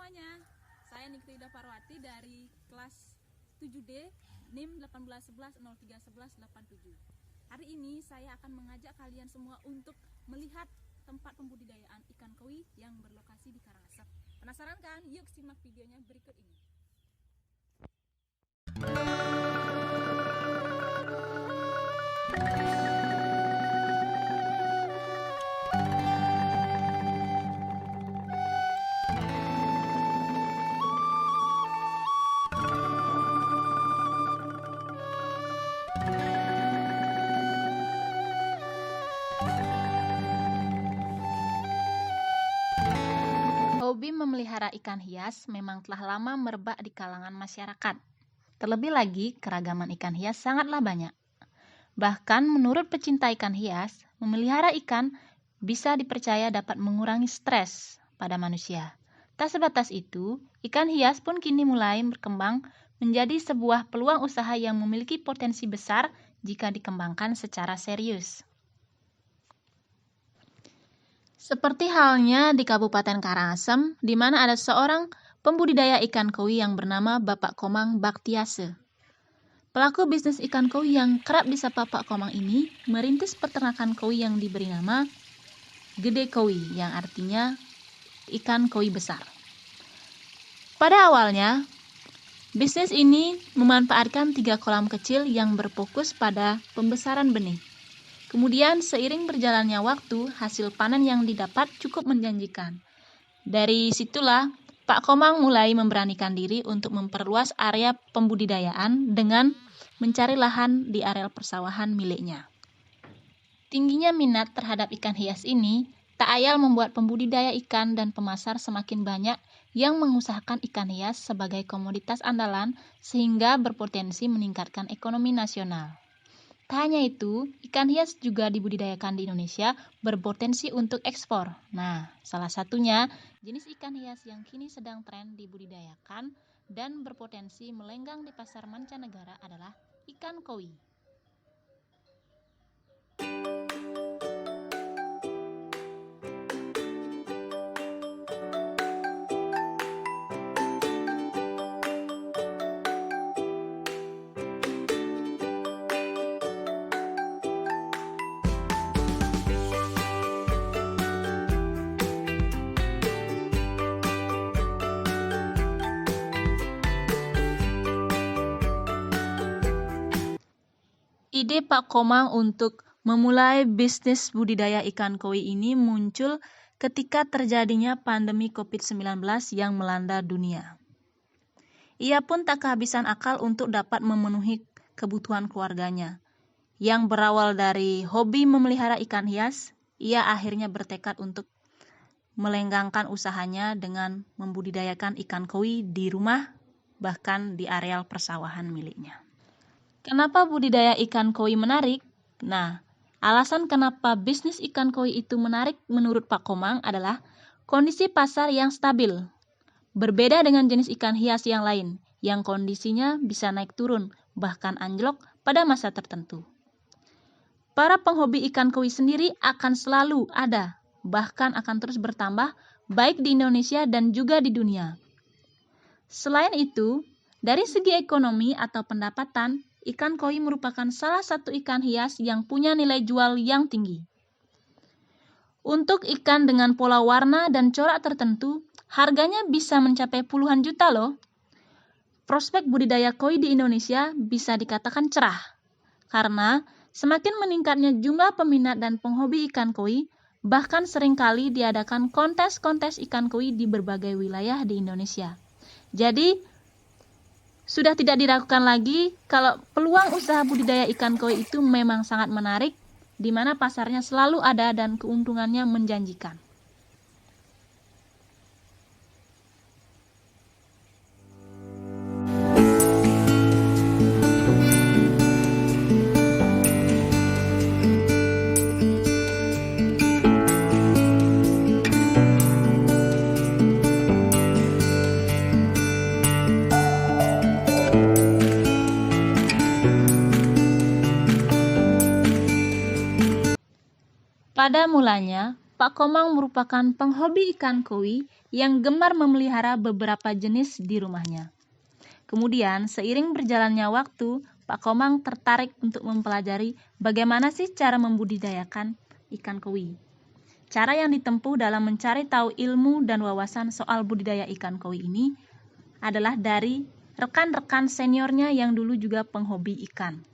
semuanya, saya Nikita Ida Parwati dari kelas 7D NIM 1811031187. Hari ini saya akan mengajak kalian semua untuk melihat tempat pembudidayaan ikan koi yang berlokasi di Karangasem. Penasaran kan? Yuk simak videonya berikut ini. Hobi memelihara ikan hias memang telah lama merebak di kalangan masyarakat. Terlebih lagi, keragaman ikan hias sangatlah banyak. Bahkan menurut pecinta ikan hias, memelihara ikan bisa dipercaya dapat mengurangi stres pada manusia. Tak sebatas itu, ikan hias pun kini mulai berkembang menjadi sebuah peluang usaha yang memiliki potensi besar jika dikembangkan secara serius. Seperti halnya di Kabupaten Karangasem, di mana ada seorang pembudidaya ikan koi yang bernama Bapak Komang Baktiase. Pelaku bisnis ikan koi yang kerap disapa Pak Komang ini merintis peternakan koi yang diberi nama Gede Koi, yang artinya ikan koi besar. Pada awalnya, bisnis ini memanfaatkan 3 kolam kecil yang berfokus pada pembesaran benih. Kemudian seiring berjalannya waktu, hasil panen yang didapat cukup menjanjikan. Dari situlah Pak Komang mulai memberanikan diri untuk memperluas area pembudidayaan dengan mencari lahan di areal persawahan miliknya. Tingginya minat terhadap ikan hias ini tak ayal membuat pembudidaya ikan dan pemasar semakin banyak yang mengusahakan ikan hias sebagai komoditas andalan sehingga berpotensi meningkatkan ekonomi nasional. Tak hanya itu, ikan hias juga dibudidayakan di Indonesia berpotensi untuk ekspor. Nah, salah satunya jenis ikan hias yang kini sedang tren dibudidayakan dan berpotensi melenggang di pasar mancanegara adalah ikan koi. Ide Pak Komang untuk memulai bisnis budidaya ikan koi ini muncul ketika terjadinya pandemi COVID-19 yang melanda dunia. Ia pun tak kehabisan akal untuk dapat memenuhi kebutuhan keluarganya. Yang berawal dari hobi memelihara ikan hias, ia akhirnya bertekad untuk melenggangkan usahanya dengan membudidayakan ikan koi di rumah, bahkan di areal persawahan miliknya. Kenapa budidaya ikan koi menarik? Nah, alasan kenapa bisnis ikan koi itu menarik menurut Pak Komang adalah kondisi pasar yang stabil. Berbeda dengan jenis ikan hias yang lain, yang kondisinya bisa naik turun, bahkan anjlok pada masa tertentu. Para penghobi ikan koi sendiri akan selalu ada, bahkan akan terus bertambah, baik di Indonesia dan juga di dunia. Selain itu, dari segi ekonomi atau pendapatan, ikan koi merupakan salah satu ikan hias yang punya nilai jual yang tinggi. Untuk ikan dengan pola warna dan corak tertentu, harganya bisa mencapai puluhan juta loh. Prospek budidaya koi di Indonesia bisa dikatakan cerah, karena semakin meningkatnya jumlah peminat dan penghobi ikan koi, bahkan seringkali diadakan kontes-kontes ikan koi di berbagai wilayah di Indonesia. Jadi, sudah tidak diragukan lagi kalau peluang usaha budidaya ikan koi itu memang sangat menarik, di mana pasarnya selalu ada dan keuntungannya menjanjikan. Pada mulanya, Pak Komang merupakan penghobi ikan koi yang gemar memelihara beberapa jenis di rumahnya. Kemudian, seiring berjalannya waktu, Pak Komang tertarik untuk mempelajari bagaimana sih cara membudidayakan ikan koi. Cara yang ditempuh dalam mencari tahu ilmu dan wawasan soal budidaya ikan koi ini adalah dari rekan-rekan seniornya yang dulu juga penghobi ikan.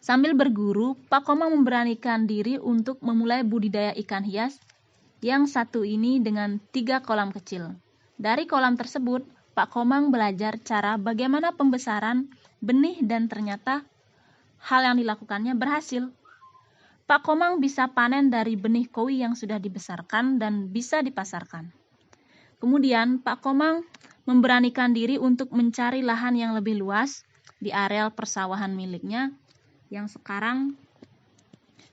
Sambil berguru, Pak Komang memberanikan diri untuk memulai budidaya ikan hias yang satu ini dengan 3 kolam kecil. Dari kolam tersebut, Pak Komang belajar cara bagaimana pembesaran benih dan ternyata hal yang dilakukannya berhasil. Pak Komang bisa panen dari benih koi yang sudah dibesarkan dan bisa dipasarkan. Kemudian, Pak Komang memberanikan diri untuk mencari lahan yang lebih luas di areal persawahan miliknya yang sekarang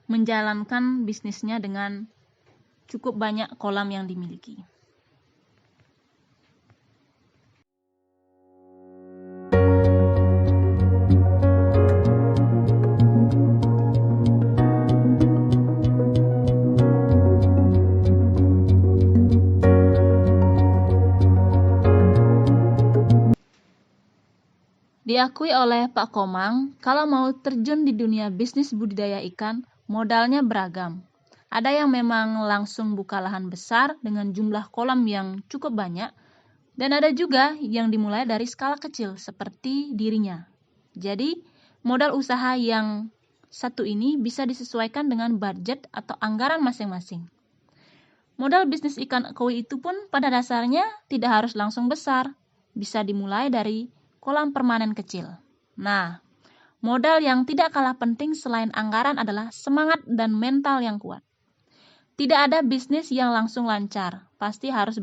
menjalankan bisnisnya dengan cukup banyak kolam yang dimiliki. Diakui oleh Pak Komang, kalau mau terjun di dunia bisnis budidaya ikan, modalnya beragam. Ada yang memang langsung buka lahan besar dengan jumlah kolam yang cukup banyak, dan ada juga yang dimulai dari skala kecil seperti dirinya. Jadi, modal usaha yang satu ini bisa disesuaikan dengan budget atau anggaran masing-masing. Modal bisnis ikan koi itu pun pada dasarnya tidak harus langsung besar, bisa dimulai dari kolam permanen kecil. Nah, modal yang tidak kalah penting selain anggaran adalah semangat dan mental yang kuat. Tidak ada bisnis yang langsung lancar, pasti harus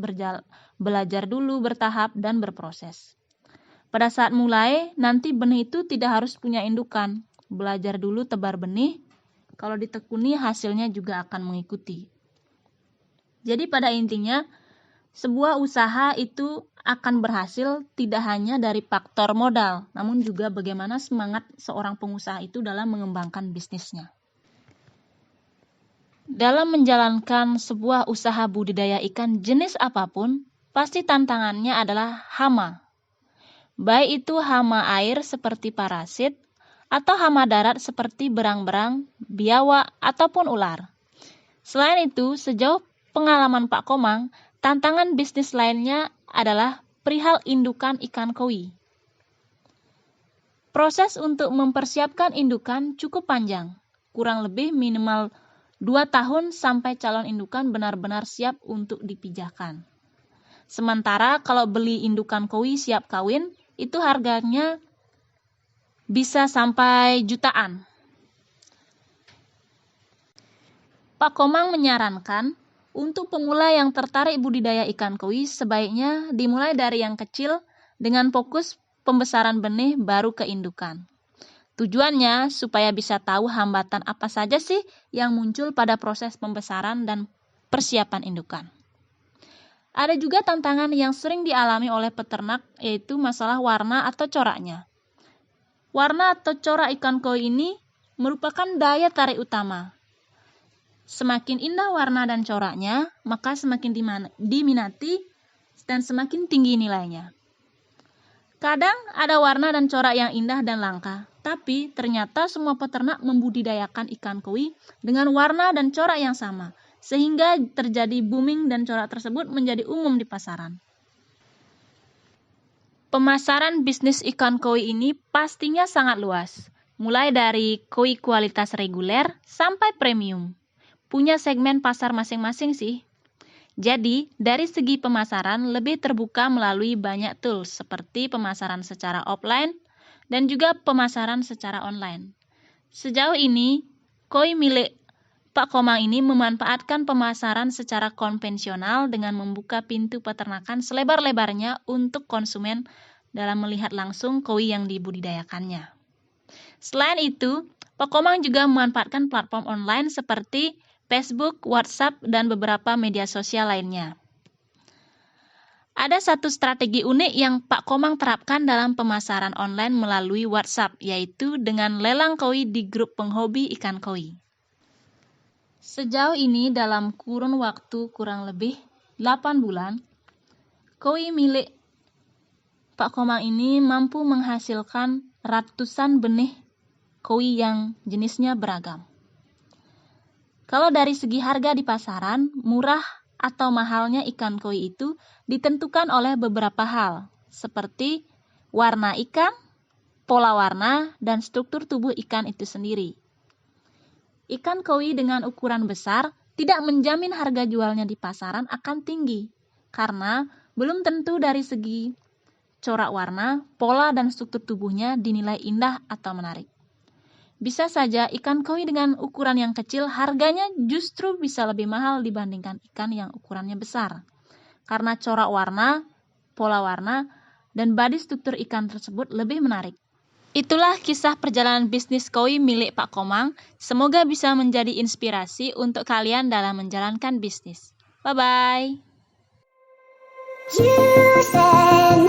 belajar dulu bertahap dan berproses. Pada saat mulai, nanti benih itu tidak harus punya indukan. Belajar dulu tebar benih, kalau ditekuni hasilnya juga akan mengikuti. Jadi pada intinya, sebuah usaha itu akan berhasil tidak hanya dari faktor modal, namun juga bagaimana semangat seorang pengusaha itu dalam mengembangkan bisnisnya. Dalam menjalankan sebuah usaha budidaya ikan jenis apapun, pasti tantangannya adalah hama. Baik itu hama air seperti parasit, atau hama darat seperti berang-berang, biawak, ataupun ular. Selain itu, sejauh pengalaman Pak Komang, tantangan bisnis lainnya adalah perihal indukan ikan koi. Proses untuk mempersiapkan indukan cukup panjang, kurang lebih minimal 2 tahun sampai calon indukan benar-benar siap untuk dipijahkan. Sementara kalau beli indukan koi siap kawin, itu harganya bisa sampai jutaan. Pak Komang menyarankan, untuk pemula yang tertarik budidaya ikan koi, sebaiknya dimulai dari yang kecil dengan fokus pembesaran benih baru ke indukan. Tujuannya supaya bisa tahu hambatan apa saja sih yang muncul pada proses pembesaran dan persiapan indukan. Ada juga tantangan yang sering dialami oleh peternak, yaitu masalah warna atau coraknya. Warna atau corak ikan koi ini merupakan daya tarik utama. Semakin indah warna dan coraknya, maka semakin diminati dan semakin tinggi nilainya. Kadang ada warna dan corak yang indah dan langka, tapi ternyata semua peternak membudidayakan ikan koi dengan warna dan corak yang sama, sehingga terjadi booming dan corak tersebut menjadi umum di pasaran. Pemasaran bisnis ikan koi ini pastinya sangat luas, mulai dari koi kualitas reguler sampai premium. Punya segmen pasar masing-masing sih. Jadi, dari segi pemasaran lebih terbuka melalui banyak tools seperti pemasaran secara offline dan juga pemasaran secara online. Sejauh ini, koi milik Pak Komang ini memanfaatkan pemasaran secara konvensional dengan membuka pintu peternakan selebar-lebarnya untuk konsumen dalam melihat langsung koi yang dibudidayakannya. Selain itu, Pak Komang juga memanfaatkan platform online seperti Facebook, WhatsApp, dan beberapa media sosial lainnya. Ada satu strategi unik yang Pak Komang terapkan dalam pemasaran online melalui WhatsApp, yaitu dengan lelang koi di grup penghobi ikan koi. Sejauh ini dalam kurun waktu kurang lebih 8 bulan, koi milik Pak Komang ini mampu menghasilkan ratusan benih koi yang jenisnya beragam. Kalau dari segi harga di pasaran, murah atau mahalnya ikan koi itu ditentukan oleh beberapa hal, seperti warna ikan, pola warna, dan struktur tubuh ikan itu sendiri. Ikan koi dengan ukuran besar tidak menjamin harga jualnya di pasaran akan tinggi, karena belum tentu dari segi corak warna, pola, dan struktur tubuhnya dinilai indah atau menarik. Bisa saja ikan koi dengan ukuran yang kecil harganya justru bisa lebih mahal dibandingkan ikan yang ukurannya besar. Karena corak warna, pola warna, dan body struktur ikan tersebut lebih menarik. Itulah kisah perjalanan bisnis koi milik Pak Komang. Semoga bisa menjadi inspirasi untuk kalian dalam menjalankan bisnis. Bye-bye. You said